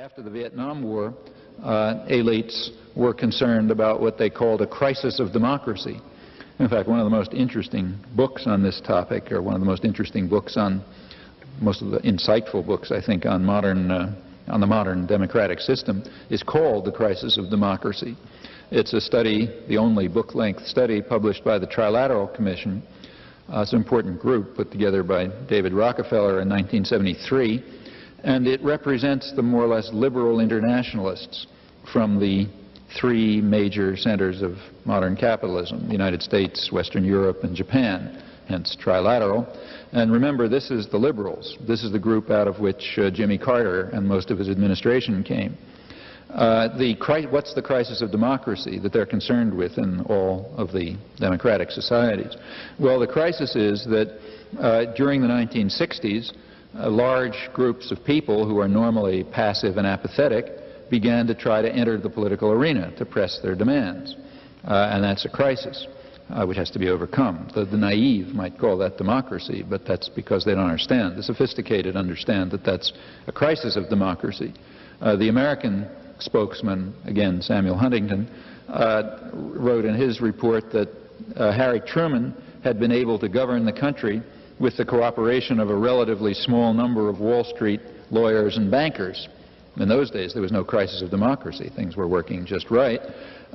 After the Vietnam War, elites were concerned about what they called a crisis of democracy. In fact, one of the most interesting books on this topic, or one of the most interesting books on, most of the insightful books, I think, on the modern democratic system, is called The Crisis of Democracy. It's a study, the only book-length study published by the Trilateral Commission. It's an important group put together by David Rockefeller in 1973. And it represents the more or less liberal internationalists from the three major centers of modern capitalism: the United States, Western Europe, and Japan, hence trilateral. And remember, this is the liberals. This is the group out of which Jimmy Carter and most of his administration came. What's the crisis of democracy that they're concerned with in all of the democratic societies? Well, the crisis is that during the 1960s, large groups of people who are normally passive and apathetic began to try to enter the political arena to press their demands. And that's a crisis which has to be overcome. The naive might call that democracy, but that's because they don't understand. The sophisticated understand that that's a crisis of democracy. The American spokesman, again Samuel Huntington, wrote in his report that Harry Truman had been able to govern the country with the cooperation of a relatively small number of Wall Street lawyers and bankers. In those days, there was no crisis of democracy. Things were working just right.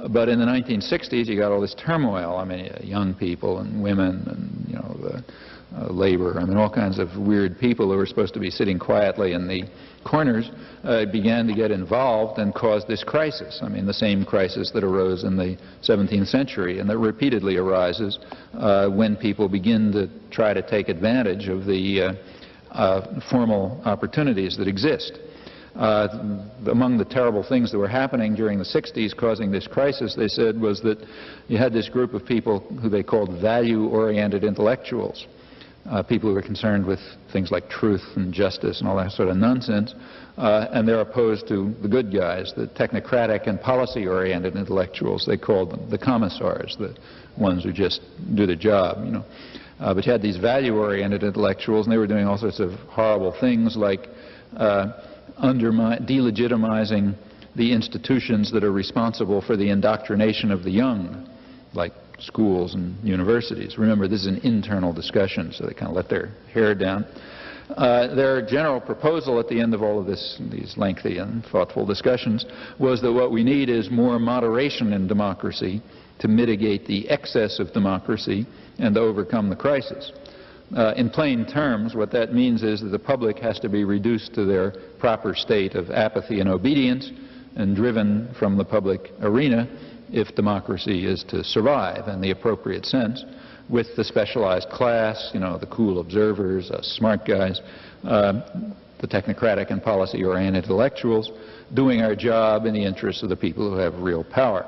But in the 1960s, you got all this turmoil. I mean, young people and women and, the labor. I mean, all kinds of weird people who were supposed to be sitting quietly in the corners began to get involved and caused this crisis. I mean, the same crisis that arose in the 17th century and that repeatedly arises when people begin to try to take advantage of the formal opportunities that exist. Among the terrible things that were happening during the 60s causing this crisis, they said, was that you had this group of people who they called value-oriented intellectuals. People who are concerned with things like truth and justice and all that sort of nonsense, and they're opposed to the good guys, the technocratic and policy-oriented intellectuals. They called them the commissars, the ones who just do the job, But you had these value-oriented intellectuals, and they were doing all sorts of horrible things like delegitimizing the institutions that are responsible for the indoctrination of the young, like schools and universities. Remember, this is an internal discussion, so they kind of let their hair down. Their general proposal at the end of all of these lengthy and thoughtful discussions was that what we need is more moderation in democracy to mitigate the excess of democracy and to overcome the crisis. In plain terms, what that means is that the public has to be reduced to their proper state of apathy and obedience and driven from the public arena if democracy is to survive in the appropriate sense, with the specialized class, the cool observers, smart guys, the technocratic and policy-oriented intellectuals, doing our job in the interests of the people who have real power.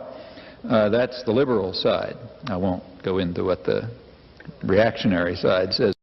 That's the liberal side. I won't go into what the reactionary side says.